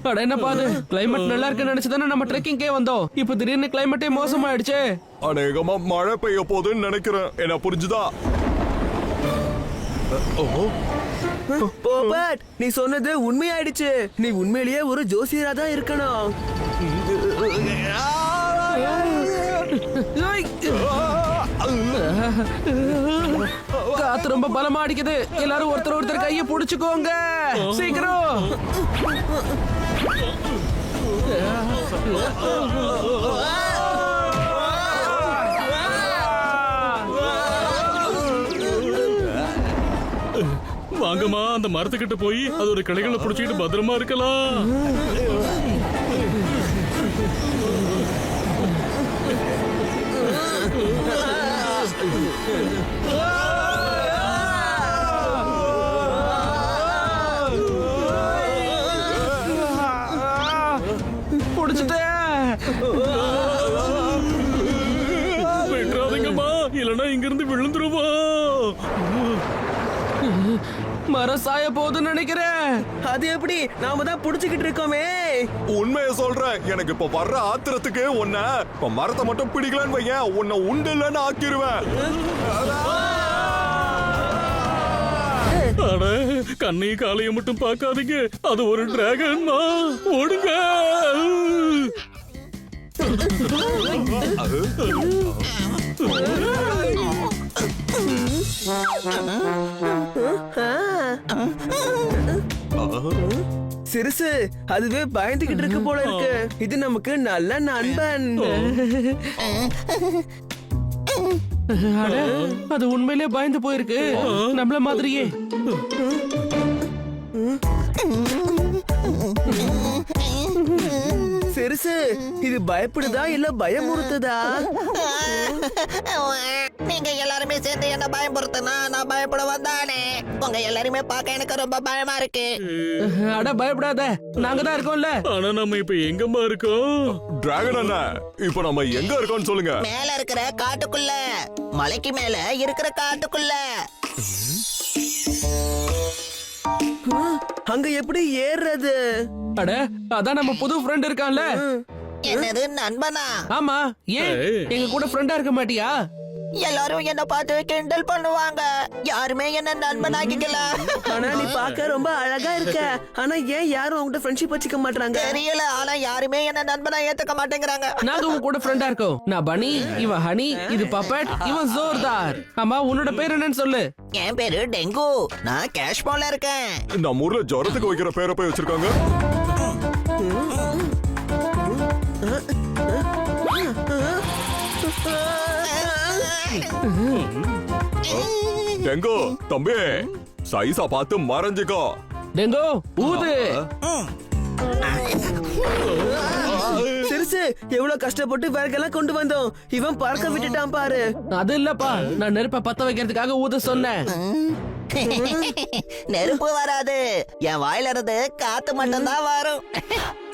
அட என்ன பாது, கிளைமேட் நல்லா இருக்குன்னு நினைச்சுதானே நம்ம ட்ரெக்கிங்கே வந்தோம். இப்ப திடீர்னு கிளைமேட்டே மோசமாயிடுச்சு. அநேகமா மழை பெய்ய போகுதுன்னு நினைக்கிறேன். என்ன புரிஞ்சுதா? போபட், நீ சொன்னது உண்மையாயிடுச்சு. நீ உண்மையிலேயே ஒரு ஜோசியரா தான் இருக்கணும். காத்து ரொம்ப பலமா அடிக்குது. எல்லாரும் ஒருத்தர் ஒருத்தர் கைய புடிச்சுக்கோங்க சீக்கிரம். வாங்கம்மா, அந்த மரத்துக்கிட்ட போய் அதோட கிளைகளை புடிச்சுக்கிட்டு பத்திரமா இருக்கலாம். விட்டுறாதீங்கம்மா, இல்லைன்னா இங்க இருந்து விழுந்துருவா. மரம் சாய போகுதுன்னு நினைக்கிறேன். அது எப்படி? நாம தான் புடிச்சுக்கிட்டு இருக்கோமே. உண்மையை சொல்றேன். எனக்கு இப்ப வர்ற ஆத்திரத்துக்கு உன்னை இப்ப மரத்தை மட்டும் பிடிக்கலன்னு வையேன், உன்னை உண்டு இல்லைன்னு ஆக்கிருவேன். அட, கண்ணையும் காலையும் மட்டும் பார்க்காதீங்க. அது ஒரு டிராகன்மா. ஓடுங்க. சிறுசு, அதுவே பயந்துகிட்டு இருக்கு போல இருக்கு. இது நமக்கு நல்ல நண்பன். அட, அது உண்மையிலே பயந்து போயிருக்கு, நம்மள மாதிரியே. சிறுசு, இது பயப்படுதா இல்ல பயமுறுத்துதா? நீங்க எல்லாருமே சேர்ந்து என்ன பயமுறுத்தினா நான் பயப்பட வந்தானே. உங்க எல்லாருமே பார்க்க எனக்கு ரொம்ப பயமா இருக்கு. அட பயப்படாத, நாங்க தான் இருக்கோம்ல. ஆனா நம்ம இப்ப எங்கம்மா இருக்கோம்? டிராகன் அண்ணா, இப்ப நம்ம எங்க இருக்கோம்னு சொல்லுங்க. மேல இருக்கிற காட்டுக்குள்ள, மலைக்கு மேல இருக்கிற காட்டுக்குள்ள. அங்க எப்படி ஏறுறது? அட, அதான் நம்ம புது ஃப்ரெண்ட் இருக்கான்ல. என்னது, நண்பனா? ஆமா, ஏன் எங்க கூட ஃப்ரெண்டா இருக்க மாட்டியா? எல்லாரும் என்ன பார்த்து கிண்டல் பண்ணுவாங்க. யாருமே என்ன நண்பனாக்கிக்கல. ஆனா நீ பார்க்க ரொம்ப அழகா இருக்க. ஆனா ஏன் யாரும் உங்ககிட்ட ஃப்ரெண்ட்ஷிப் வச்சுக்க மாட்டாங்க? தெரியல, ஆனா யாருமே என்ன நண்பனா ஏத்துக்க மாட்டேங்கிறாங்க. நாங்க உங்க கூட ஃப்ரெண்டா இருக்கோம். நான் பனி, இவன் ஹனி, இது பப்பட், இவன் ஜோர்தார். ஆமா, உன்னோட பேர் என்னன்னு சொல்லு. என் பேரு டெங்கு. நான் கேஷ்மோல இருக்கேன். நம்ம ஊர்ல ஜுரத்துக்கு வைக்கிற பேரை போய் வச்சிருக்காங்க. டெங்கோ தம்பி, சைஸா பார்த்து மறைஞ்சுக்கோ. டெங்கோ ஊது. சிறுசு, எவ்வளவு கஷ்டப்பட்டு விறகெல்லாம் கொண்டு வந்தோம். இவன் பறக்க விட்டுட்டான் பாரு. அது இல்லப்பா, நான் நெருப்ப பத்த வைக்கிறதுக்காக ஊத சொன்னேன். நெருப்பு வராது, என் வாயில இருந்து காத்து மட்டும்தான் வரும்.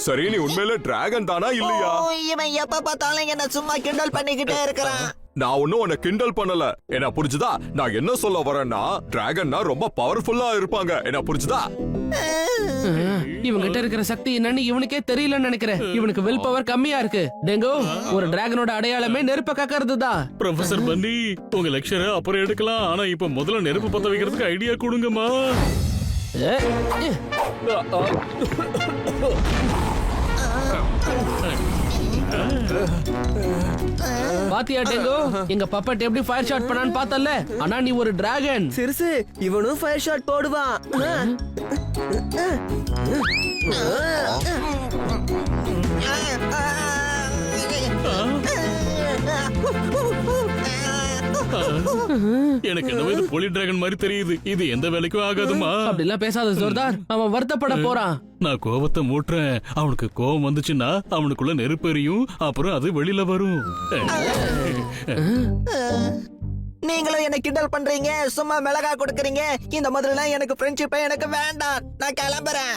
சரி, நீ உண்மையில டிராகன் தானா இல்லையா? இவன் எப்ப பார்த்தாலும் என்ன சும்மா கிண்டல் பண்ணிக்கிட்டே இருக்கிறான். நான் ஒன்னும் உன்னை கிண்டல் பண்ணல. என்ன புரிஞ்சுதா? நான் என்ன சொல்ல வரேன்னா, டிராகன்னா ரொம்ப பவர்ஃபுல்லா இருப்பாங்க. என்ன புரிஞ்சுதா? இவங்கிட்ட இருக்கிற சக்தி என்னன்னு இவனுக்கே தெரியலன்னு நினைக்கிறேன். இவனுக்கு வில் பவர் கம்மியா இருக்கு. டெங்கோ, ஒரு டிராகனோட அடையாளமே நெருப்ப கக்கறது தான். ப்ரொஃபசர் பன்னி, உங்க லெக்சரை அப்புறம் எடுக்கலாம். ஆனா இப்ப முதல்ல நெருப்பு பத்த வைக்கிறதுக்கு ஐடியா கொடுங்கம்மா. பாத்தியா டெங்கோ, எங்க பப்பட் எப்படி ஃபயர் ஷாட் பண்ணான்னு பார்த்தல. ஆனா நீ ஒரு டிராகன். சிறுசு, இவனும் ஃபயர் ஷாட் போடுவான். எனக்கு என்னவோ இது போலி டிராகன் மாதிரி தெரியுது. இது எந்த வேலைக்கும் ஆகாதுமா. அப்படிலாம் பேசாத ஜோர்தார், அவன் வருத்தப்பட போறான். நான் கோபத்தை மூட்டுறேன். அவனுக்கு கோபம் வந்துச்சுன்னா அவனுக்குள்ள நெருப்பு எரியும். அப்புறம் அது வெளியில வரும். நீங்களும் என்ன கிண்டல் பண்றீங்க, சும்மா மிளகா கொடுக்கறீங்க. இந்த மாதிரிலாம் எனக்கு ஃப்ரெண்ட்ஷிப்பே எனக்கு வேண்டாம். நான் கிளம்புறேன்.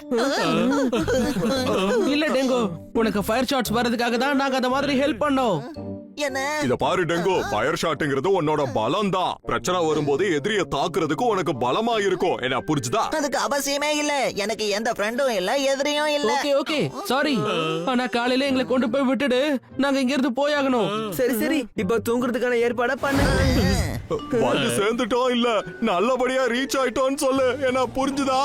இல்ல டெங்கோ, உனக்கு ஃபயர் ஷாட்ஸ் வர்றதுக்காக தான் நாங்க அந்த மாதிரி ஹெல்ப் பண்ணோம். என்ன இத பாரு டெங்கு, ஃபயர் ஷாட்ங்கிறது உன்னோட பலம் தான். பிரச்சனை வரும்போது எதிரிய தாக்குறதுக்கு உனக்கு பலமா இருக்கும். என்ன புரிஞ்சுதா? அதுக்கு அவசியமே இல்ல. எனக்கு எந்த ஃப்ரெண்டும் இல்ல, எதிரியும் இல்ல. Okay okay sorry. ஆனா காலையில எங்களை கொண்டு போய் விட்டுடு, நாங்க இங்க இருந்து போயாகணும். சரி சரி, இப்ப தூங்குறதுக்கான ஏற்பாட பண்ணு. வந்து சேர்ந்துட்டோம் இல்ல, நல்லபடியா ரீச் ஆயிட்டோம்னு சொல்லு. என்ன புரிஞ்சுதா?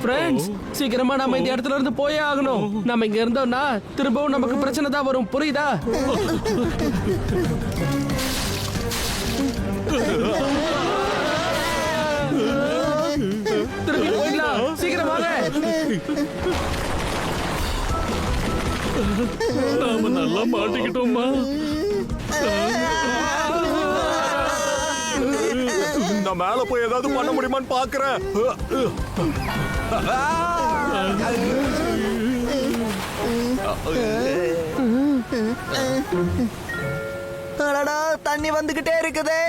ஃப்ரெண்ட்ஸ், சீக்கிரமா நம்ம இந்த இடத்துல இருந்து போயே ஆகணும். நம்ம இங்க இருந்தோம்னா திரும்பவும் நமக்கு பிரச்சனை தான் வரும், புரியுதா? திரும்பி போயிடலாம், சீக்கிரம் வாங்க. நாம நல்லா மாட்டிக்கிட்டோமா? நான் மேல போய் ஏதாவது பண்ண முடியுமான்னு பாக்குறேன். அடடா, தண்ணி வந்துகிட்டே இருக்குதே.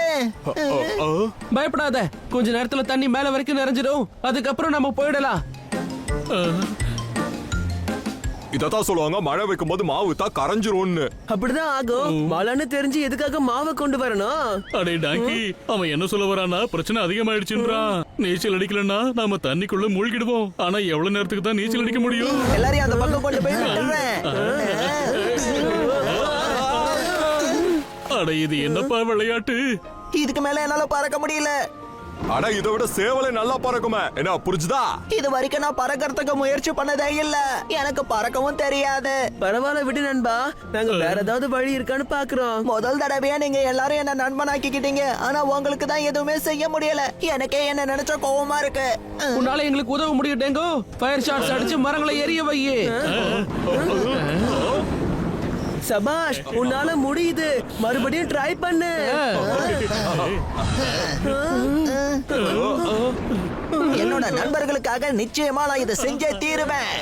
பயப்படாத, கொஞ்ச நேரத்துல தண்ணி மேல வரைக்கும் நிறைஞ்சிடும். அதுக்கப்புறம் நம்ம போயிடலாம். இதத்தான் சொல்லுவாங்க, மழை வைக்கும் போது மாவு தான் கரைஞ்சிரும்னு. அப்படிதான் ஆகும். மழைன்னு தெரிஞ்சு எதுக்காக மாவை கொண்டு வரணும்? அடே டாங்கி, அவன் என்ன சொல்ல வரானா, பிரச்சனை அதிகமாயிடுச்சுன்றான். நீச்சல் அடிக்கலன்னா நாம தண்ணிக்குள்ள மூழ்கிடுவோம். ஆனா எவ்வளவு நேரத்துக்கு தான் நீச்சல் அடிக்க முடியும்? எல்லாரையும் அந்த பக்கம் கொண்டு போய் விட்டுறேன். அட இது என்னப்பா விளையாட்டு? இதுக்கு மேல என்னால பறக்க முடியல. அட இதை விட சேவலை நல்லா பறக்குமே. என்ன புரிஞ்சுதா? இது வரைக்கும் நான் பறக்கறதுக்கு முயற்சி பண்ணதே இல்ல. எனக்கு பறக்கவும் தெரியாது. பரவாயில்ல விடு நண்பா, நாங்க வேற ஏதாவது வழி இருக்கான்னு பாக்குறோம். முதல் தடவையா நீங்க எல்லாரும் என்ன நண்பனாக்கிக்கிட்டீங்க. ஆனா உங்களுக்கு தான் எதுவுமே செய்ய முடியல. எனக்கே என்ன நினைச்ச கோவமா இருக்கு. உன்னால எங்களுக்கு உதவ முடியும் டெங்கோ. ஃபயர் ஷாட்ஸ் அடிச்சு மரங்களை எரிய வையே. சபாஷ், உன்னால முடியுது. மறுபடியும் ட்ரை பண்ணு. என்னோட நண்பர்களுக்காக நிச்சயமா நான் இதை செஞ்சே தீருவேன்.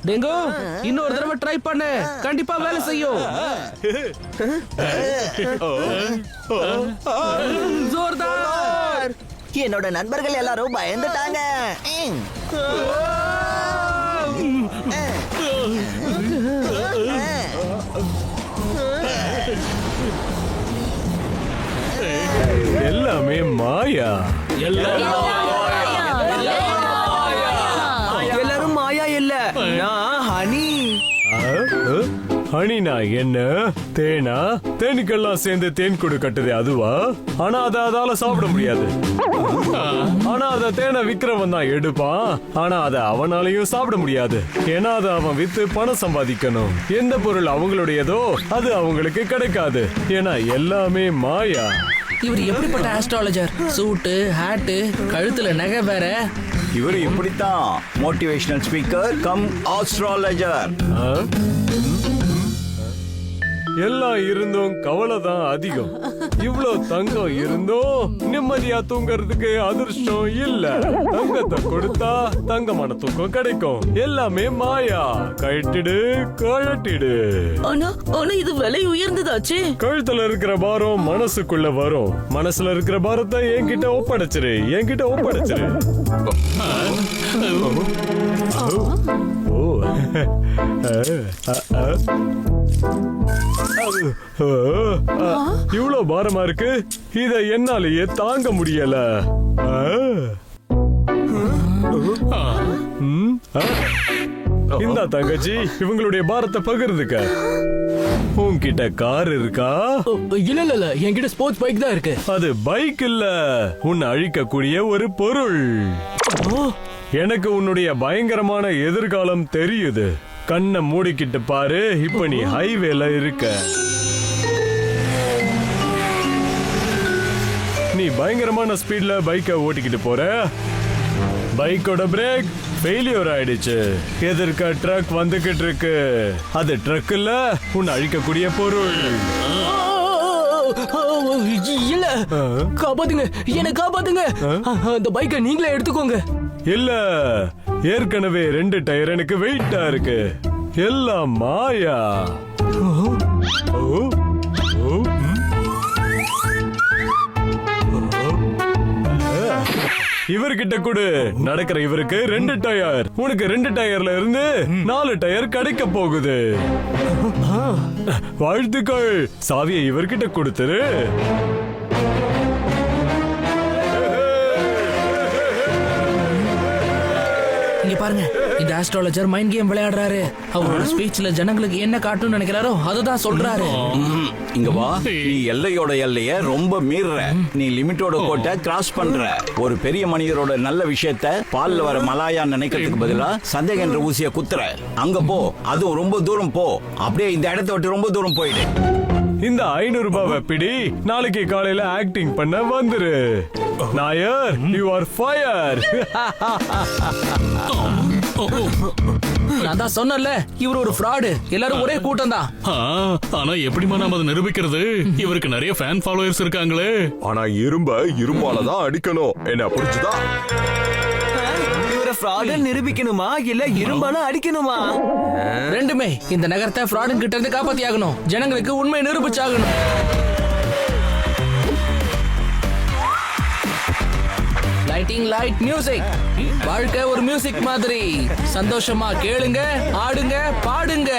டெங்கோ, இன்னொரு தடவை ட்ரை பண்ணு, கண்டிப்பா வேலை செய்யும். ஜோர்தார். என்னோட நண்பர்கள் எல்லாரும் பயந்துட்டாங்க. எல்லாமே மாயா. எல்லாரும் மாயா இல்ல, நான் ஹனி. ஹனினா என்ன? தேனா? தேனுக்கெல்லாம் சேர்ந்து தேன் கூடு கட்டுது அதுவா? ஆனா அதால சாப்பிட முடியாது. ஆனா அத தேனை விக்கிறவன் தான் எடுப்பான். ஆனா அத அவனாலையும் சாப்பிட முடியாது. ஏன்னா அத அவன் வித்து பணம் சம்பாதிக்கணும். எந்த பொருள் அவங்களுடையதோ அது அவங்களுக்கு கிடைக்காது. ஏன்னா எல்லாமே மாயா. இவர் எப்படிப்பட்ட ஆஸ்ட்ராலஜர்? சூட்டு, ஹேட்டு, கழுத்துல நகை வேற. இவர் இப்படித்தான் மோட்டிவேஷனல் ஸ்பீக்கர் கம் ஆஸ்ட்ராலஜர். எல்லாம் இருந்தும் கவலை தான் அதிகம். இவ்ளோ தங்கம் இருந்தும் நிம்மதியா தூங்கறதுக்கு அதிர்ஷ்டம் இல்ல. தங்கத்தை கொடுத்தா தங்கமான தூக்கம் கிடைக்கும். எல்லாமே மாயா. கழட்டிடு கழட்டிடு. ஆனா இது விலை உயர்ந்ததாச்சே. கழுத்துல இருக்கிற பாரம் மனசுக்குள்ள வரும். மனசுல இருக்கிற பாரத்தை என்கிட்ட ஒப்படைச்சிரு. என்கிட்ட ஒப்படைச்சிரு. ஓ இவ்வளவு பாரமா இருக்கு. இத என்னாலேயே தாங்க முடியல. இந்த தங்கச்சி, இவங்களுடைய பாரத்தை பகிர்ந்துக்க. உன்கிட்ட கார் இருக்கா? இல்ல, என்கிட்ட ஸ்போர்ட்ஸ் பைக் தான் இருக்கு. அது பைக் இல்ல, உன்னை அழிக்கக்கூடிய ஒரு பொருள். எனக்கு உன்னுடைய பயங்கரமான எதிர்காலம் தெரியுது. கண்ணை மூடிக்கிட்டு பாரு. இப்ப நீ ஹைவேல இருக்க. நீ பயங்கரமான ஸ்பீட்ல பைக்கை ஓட்டிக்கிட்டு போற. பைக்கோட பிரேக் ஃபெயிலியர் ஆயிடுச்சு. எதிர்க்க ட்ரக் வந்துகிட்டு இருக்கு. அது ட்ரக் இல்ல, உன்னை அழிக்கக்கூடிய பொருள். இல்ல, காப்பாத்துங்க, என்ன காப்பாத்துங்க. அந்த பைக்கை நீங்களே எடுத்துக்கோங்க. இல்ல, ஏற்கனவே 2 டயர் எனக்கு வெயிட்டா இருக்கு. எல்லாம் மாயா. இவர்கிட்ட கொடு. நடக்கிற இவருக்கு 2 டயர், உனக்கு 2 டயர்ல இருந்து 4 டயர் கிடைக்க போகுது. வாழ்த்துக்கள். சாவியை இவர்கிட்ட கொடுத்துரு. இங்க பாருங்க, இந்த ஆஸ்ட்ராலஜர் மைண்ட் கேம் விளையாடுறாரு. அவரோட ஸ்பீச்ல ஜனங்களுக்கு என்ன காட்டும்னு நினைக்கிறாரோ அதுதான் சொல்றாரு. இங்க வா. நீ எல்லையோட எல்லைய ரொம்ப மீறுற. நீ லிமிட்டோட கோட்டை கிராஸ் பண்ற. ஒரு பெரிய மனிதரோட நல்ல விஷயத்த பால்ல வர மலாயா நினைக்கிறதுக்கு பதிலா சந்தேகம் என்ற ஊசிய குத்துற. அங்க போ, அதுவும் ரொம்ப தூரம் போ. அப்படியே இந்த இடத்தை விட்டு ரொம்ப தூரம் போயிடு. இந்த 500 ரூபாவை பிடி. நாளைக்கு காலையில ஆக்டிங் பண்ண வந்துரு. Nair, you are fire. நான் தான் சொன்னேன்ல, இவர் ஒரு ஃப்ராடு. எல்லாரும் ஒரே கூட்டம் தான். ஆனா எப்படிமா நாம அதை நிரூபிக்கிறது? இவருக்கு நிறைய ஃபேன் ஃபாலோவர்ஸ் இருக்காங்களே. ஆனா இரும்பாலதான் அடிக்கணும். என்ன புரிஞ்சுதா? இவரை ஃப்ராட் நிரூபிக்கணுமா இல்ல இரும்பால அடிக்கணுமா? ரெண்டுமே. இந்த நகரத்தை ஃப்ராடு கிட்ட இருந்து காப்பாத்தி ஆகணும். ஜனங்களுக்கு உண்மை நிரூபிச்சாகணும். Lighting light music. வாழ்க்கை ஒரு மியூசிக் மாதிரி. சந்தோஷமா கேளுங்க, ஆடுங்க, பாடுங்க.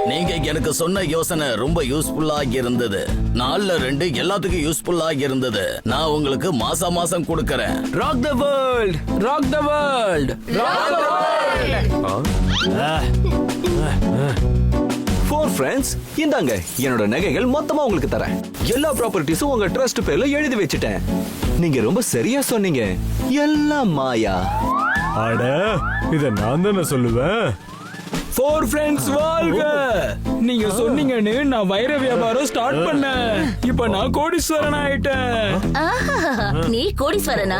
நீங்க எனக்கு சொன்ன யோசனை ரொம்ப யூஸ்ஃபுல்லா இருந்தது. 4ல 2 எல்லாத்துக்கும் யூஸ்ஃபுல்லா இருந்தது. நான் உங்களுக்கு மாசம் கொடுக்கறேன். Rock the world, rock the world, rock the world. 4 friends, இந்தாங்க என்னோட நகைகள் மொத்தமா உங்களுக்கு தரேன். எல்லா ப்ராப்பர்ட்டிஸும் உங்க ட்ரஸ்ட் பேர்ல எழுதி வச்சிட்டேன். நீங்க ரொம்ப சரியா சொன்னீங்க. எல்லாம் மாயா. அட, இத நான் தானே சொல்லுவேன். 4 ஃப்ரெண்ட்ஸ் வாழ்க. நீங்க சொன்னீங்கன்னு நான் வைர வியாபாரம் ஸ்டார்ட் பண்ணேன். இப்ப நான் கோடீஸ்வரன் ஆயிட்டேன். நீ கோடீஸ்வரனா?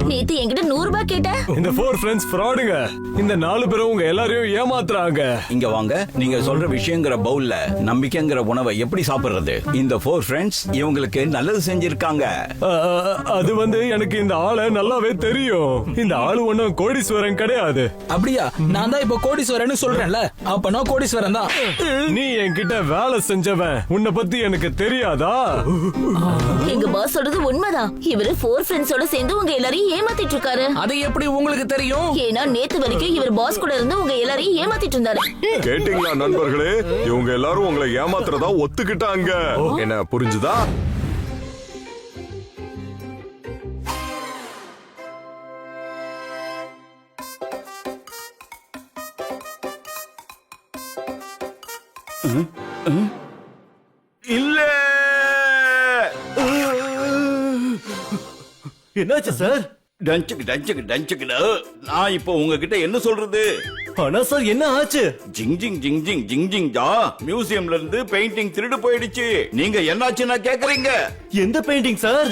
நேத்து என்கிட்ட 100 ரூபாய் கேட்ட. இந்த 4 ஃப்ரெண்ட்ஸ் ஃப்ராடுங்க. இந்த 4 பேரும் உங்க எல்லாரையும் ஏமாத்துறாங்க. இங்க வாங்க. நீங்க சொல்ற விஷயங்கிற பவுல்ல நம்பிக்கைங்கிற உணவை எப்படி சாப்பிடுறது? இந்த 4 ஃப்ரெண்ட்ஸ் இவங்களுக்கு நல்லது செஞ்சிருக்காங்க. அது வந்து எனக்கு இந்த ஆளை நல்லாவே தெரியும். இந்த ஆளு ஒண்ணும் கோடீஸ்வரன் கிடையாது. அப்படியா? நான் தான் இப்ப கோடீஸ்வரன் சொல்றேன்ல. அப்ப நான் கோடீஸ்வரன் தான். நீ என்கிட்ட வேலை செஞ்சவன். உன்னை பத்தி எனக்கு தெரியாதா? எங்க பாஸ் சொல்றது உண்மைதான். இவரு 4 ஃப்ரெண்ட்ஸோட சேர்ந்து உங்க எல்லாரையும் ஏமாத்திட்டு இருக்காரு. அது எப்படி உங்களுக்கு தெரியும்? ஏன்னா நேத்து வரைக்கும் இவர் பாஸ் கூட இருந்து உங்க எல்லாரையும் ஏமாத்திட்டு இருந்தாரு. கேட்டீங்களா நண்பர்களே? இவங்க எல்லாரும் உங்களை ஏமாத்துறதா ஒத்துக்கிட்டாங்க. என்ன புரிஞ்சுதா? இல்ல. என்னாச்சு சார்? டஞ்சுக்கு. நான் இப்போ உங்ககிட்ட என்ன சொல்றது? ஆனா சார், என்ன ஆச்சு? ஜிங் ஜா. மியூசியம்ல இருந்து பெயிண்டிங் திருடு போயிடுச்சு. நீங்க என்னாச்சுன்னா கேக்குறீங்க? எந்த painting sir?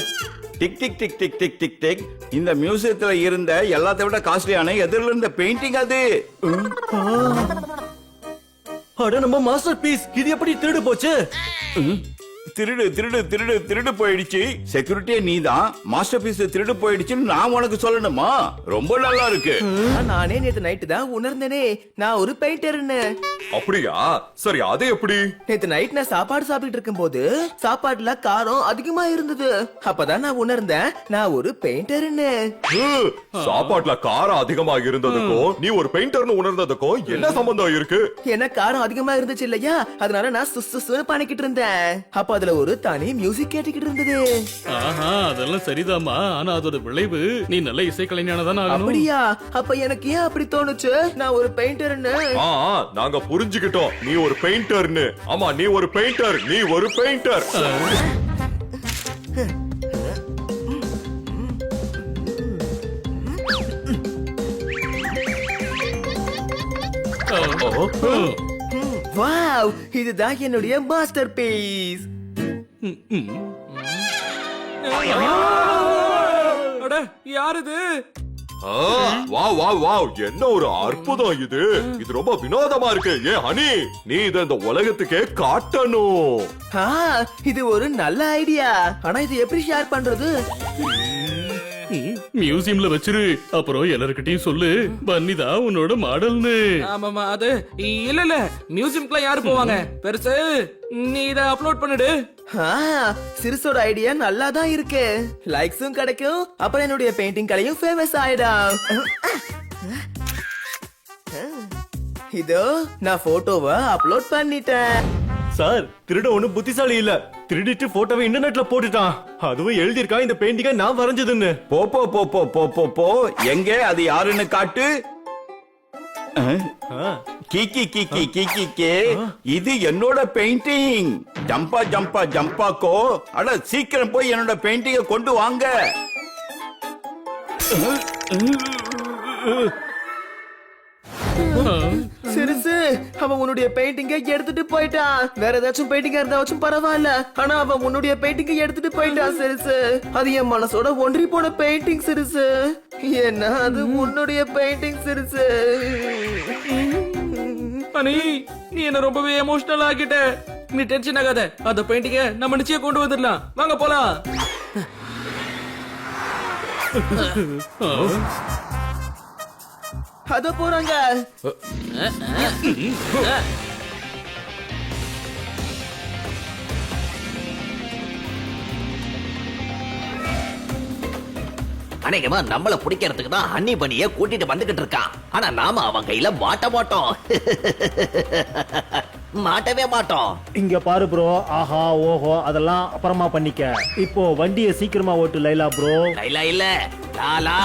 Tick tick tick tick tick tick tick. இந்த மியூசியத்துல இருந்த எல்லாத்தை விட காஸ்ட்லியான எதிரில இருந்த பெயிண்டிங் அது. அட, நம்ம மாஸ்டர் பீஸ். இது எப்படி திருடு போச்சு? திருடு போயிடுச்சு. செக்யூரிட்டியே நீதான். மாஸ்டர் பீஸ் திருடு போயிடுச்சுன்னு நான் உனக்கு சொல்லணுமா? ரொம்ப நல்லா இருக்கு. நானே நேத்து நைட்டு தான் உணர்ந்தேனே நான் ஒரு பெயிண்டர்னு. அப்படியா? சரி, அது எப்படி? நேத்து நைட் நான் சாப்பாடு சாப்பிட்டு இருக்கும் போது சாப்பாடுல காரம் அதிகமா இருந்தது. அப்பதான் நான் உணர்ந்தேன் நான் ஒரு பெயிண்டர்னு. சாப்பாட்டுல காரம் அதிகமா இருந்ததுக்கும் நீ ஒரு பெயிண்டர்னு உணர்ந்ததுக்கும் என்ன சம்பந்தம் இருக்கு? என்ன காரம் அதிகமா இருந்துச்சு இல்லையா, அதனால நான் சுசுன்னு பண்ணிக்கிட்டு இருந்தேன். அப்ப அதுல ஒரு தனி மியூசிக் கேட்டுக்கிட்டு இருந்தது. ஆஹா, அதெல்லாம் சரிதாமா. ஆனா அதோட விளைவு நீ நல்ல இசைக்கலைஞானதான ஆகணும். அப்படியா? அப்ப எனக்கு ஏன் அப்படி தோணுச்சு நான் ஒரு பெயிண்டர்னு? நாங்க புரிஞ்சுக்கிட்டோம். நீ ஒரு பெயிண்டர்னு. ஆமா, நீ ஒரு பெயிண்டர். நீ ஒரு பெயிண்டர். வாவ், இதுதான் என்னுடைய மாஸ்டர் பீஸ். யார் இது? என்ன ஒரு அற்புதம் இது. இது ரொம்ப வினோதமா இருக்கு. ஹனி, நீ இத இந்த உலகத்துக்கே காட்டணும். இது ஒரு நல்ல ஐடியா. ஆனா இது எப்படி ஷேர் பண்றது? மியூசியம்ல வச்சிரு. அப்புறம் எல்லார்கிட்டயும் சொல்லு பன்னிதா உன்னோட மாடல்னு. ஆமாமா அது இல்ல மியூசியம்க்குலாம் யாரு போவாங்க பெருசு. நீ இத அப்லோட் பண்ணிடு. சிறுசோட ஐடியா நல்லா தான் இருக்கு. லைக்ஸும் கிடைக்கும், அப்புறம் என்னுடைய பெயிண்டிங் கலையும் ஃபேமஸ் ஆயிடும். இதோ நான் போட்டோவை அப்லோட் பண்ணிட்டேன். சார் திருட ஒண்ணு புத்திசாலி இல்ல, திருடிட்டு போட்டோவை இன்டர்நெட்ல போட்டுட்டான். அதுவும் எழுதியிருக்கான் இந்த பெயிண்டிங்க நான் வரைஞ்சதுன்னு. போ போ போ போ போ போ போ எங்க அது யாருன்னு காட்டு. கீக்கி கீக்கி கீக்கி கே இது என்னோட பெயிண்டிங். ஜம்பா ஜம்பா ஜம்பாக்கோ. அட சீக்கிரம் போய் என்னோட பெயிண்டிங்க கொண்டு வாங்க. சிறுசு அவன் உன்னுடைய பெயிண்டிங்க எடுத்துட்டு போயிட்டான். வேற ஏதாச்சும் பெயிண்டிங்கா இருந்தாச்சும் பரவாயில்ல, ஆனா அவன் உன்னுடைய பெயிண்டிங்க எடுத்துட்டு போயிட்டான் சிறுசு. அது என் மனசோட ஒன்றி போன பெயிண்டிங் சிறுசு. என்ன அது உன்னுடைய பெயிண்டிங் சிறுசு. அனி நீ என்ன ரொம்பவே எமோஷனல் ஆகிட்ட. நீ டென்ஷன் ஆகாத, அந்த பெயிண்டிங்க நம்ம நிச்சயம் கொண்டு வந்துடலாம். வாங்க போலாம். அத போறாங்க. அநேகமா நம்மள பிடிக்கிறதுக்கு தான் ஹன்னி பனிய கூட்டிட்டு வந்துகிட்டு இருக்கான். ஆனா நாம அவன் கையில மாட்ட மாட்டோம். மாட்டவே மாட்டோம். இங்க பாரு ப்ரோ, ஆஹா ஓஹோ அதெல்லாம் அப்புறமா பண்ணிக்க. இப்போ வண்டியை சீக்கிரமா ஓட்டு லைலா ப்ரோ. லைலா இல்ல லாலா.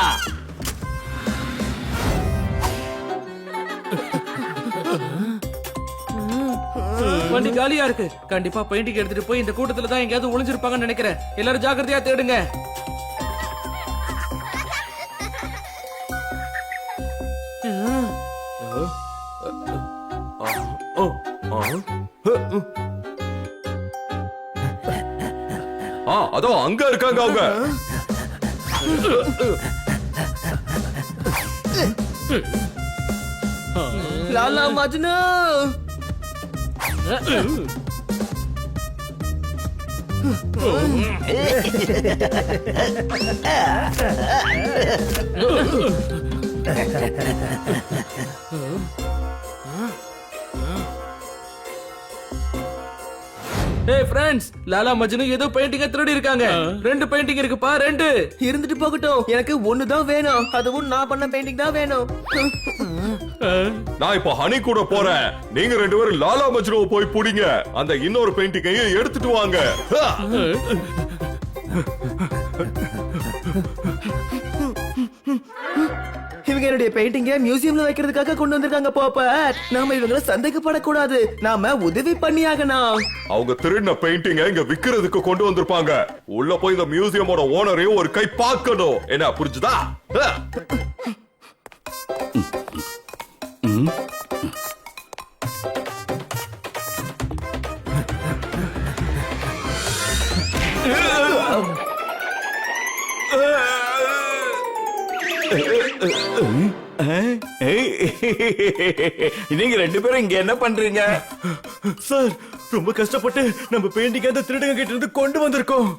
வண்டி காலியா இருக்கு. கண்டிப்பா பெயிண்டிங் எடுத்துட்டு போய் இந்த கூட்டத்துல தான் எங்கேயாவது ஒளிஞ்சிருப்பாங்கன்னு நினைக்கிறேன். எல்லாரும் ஜாக்கிரதையா தேடுங்க. அதோ அங்க இருக்காங்க அவங்க. லாலா மஜ்னு. ஏய் ஃப்ரெண்ட்ஸ், லாலா மஜ்னு ஏதோ பெயிண்டிங்க திருடி இருக்காங்க. 2 பெயிண்டிங் இருக்குப்பா, 2 இருந்துட்டு போகட்டும். எனக்கு ஒண்ணுதான் வேணும், அதுவும் நான் பண்ண பெயிண்டிங் தான் வேணும். நான் இப்ப ஹனி கூட போறேன். நீங்க 2 பேரும் லாலா மஜ்னுவை போய் புடிங்க. அந்த இன்னொரு பெயிண்டிங்கையும் எடுத்துட்டு வாங்க. இவங்க என்னுடைய பெயிண்டிங்க மியூசியம்ல வைக்கிறதுக்காக கொண்டு வந்திருக்காங்க பாப்பா. நாம இவங்கள சந்தேகப்படக்கூடாது, நாம உதவி பண்ணியாகணும். அவங்க திருடின பெயிண்டிங்க இங்க விக்கிறதுக்கு கொண்டு வந்திருப்பாங்க. உள்ள போய் இந்த மியூசியமோட ஓனரையும் ஒரு கை பார்க்கணும். என்ன புரிஞ்சுதா? நீங்க 2 பேரும் இங்க என்ன பண்றீங்க? சார் ரொம்ப கஷ்டப்பட்டு நம்ம பெயிண்டிங் அந்த திருடங்க கிட்ட இருந்து கொண்டு வந்திருக்கோம்.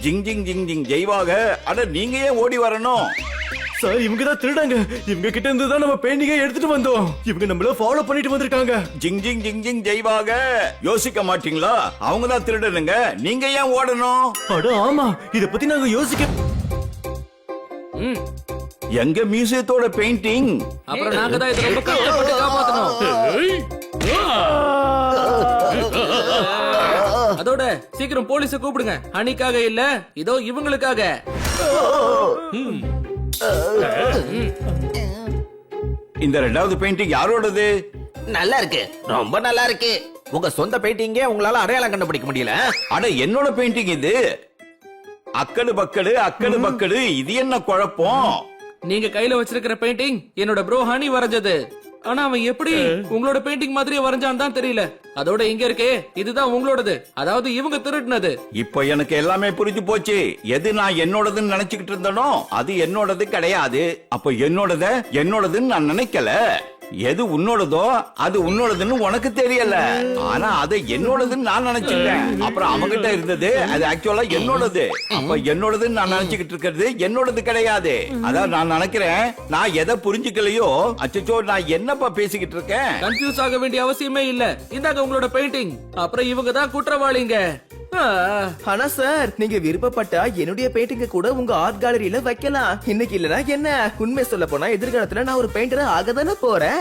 ஜிங் ஜிங் ஜிங் ஜிங் ஜெய்வாக. அட நீங்க ஏன் ஓடி வரணும்? சார் இவங்க தான் திருடாங்க. இவங்க கிட்ட இருந்து தான் நம்ம பெயிண்டிங்கை எடுத்துட்டு வந்தோம். இவங்க நம்மள ஃபாலோ பண்ணிட்டு வந்திருக்காங்க. ஜிங் ஜிங் ஜிங் ஜிங் ஜெய்வாக. யோசிக்க மாட்டீங்களா? அவங்க தான் திருடனுங்க, நீங்க ஏன் ஓடணும்? அட ஆமா, இத பத்தி நாங்க யோசிக்க. எங்க மியூசியத்தோட பெயிண்டிங். அப்புறம் நாங்க தான் இத ரொம்ப கஷ்டப்பட்டு காப்பாத்தணும். அதோட சீக்கிரம் போலீஸ கூப்பிடுங்க. ஹனிக்காக இல்ல, இதோ இவங்களுக்காக. இந்த 2வது பெயிண்டிங் யாரோடது? நல்லா இருக்கு, ரொம்ப நல்லா இருக்கு. உங்க சொந்த பெயிண்டிங்கே உங்களால அடையாளம் கண்டுபிடிக்க முடியல. அட என்னோட பெயிண்டிங் இது. அக்கடு பக்கடு அக்கடு பக்கடு. இது என்ன குழப்பம்? நீங்க கையில வச்சிருக்கிற பெயிண்டிங் என்னோட ப்ரோ ஹனி வரைஞ்சது. ஆனா அவன் எப்படி உங்களோட பெயிண்டிங் மாதிரியே வரைஞ்சான் தான் தெரியல. அதோட இங்க இருக்கே, இதுதான் உங்களோடது. அதாவது இவங்க திருடினது. இப்ப எனக்கு எல்லாமே புரிஞ்சு போச்சு. எது நான் என்னோடதுன்னு நினைச்சுக்கிட்டு இருந்தனோ அது என்னோடது கிடையாது. அப்ப என்னோடதுன்னு நான் நினைக்கல. எது உன்னோடதோ அது உன்னோடதுன்னு உனக்கு தெரியல, ஆனா அதை என்னோடதுன்னு நான் நினைச்சிட்டேன். அப்புறம் அவங்கிட்ட இருந்தது அது ஆக்சுவலா என்னோடது. அப்ப என்னோடதுன்னு நான் நினைச்சுக்கிட்டு இருக்கிறது என்னோடது கிடையாது. அதான் நான் நினைக்கிறேன், நான் எதை புரிஞ்சுக்கலையோ, அச்சோ நான் என்னப்பா பேசிக்கிட்டு இருக்கேன். கன்ஃபியூஸ் ஆக வேண்டிய அவசியமே இல்ல. இந்தாங்க உங்களோட பெயிண்டிங். அப்புறம் இவங்க தான் குற்றவாளிங்க. ஆனா சார், நீங்க விருப்பப்பட்டா என்னுடைய பெயிண்டிங்க கூட உங்க ஆர்ட் கேலரியில வைக்கலாம். இன்னைக்கு இல்லனா என்ன, உண்மை சொல்ல போனா எதிர்காலத்துல நான் ஒரு பெயிண்டரா ஆக தானே போறேன்.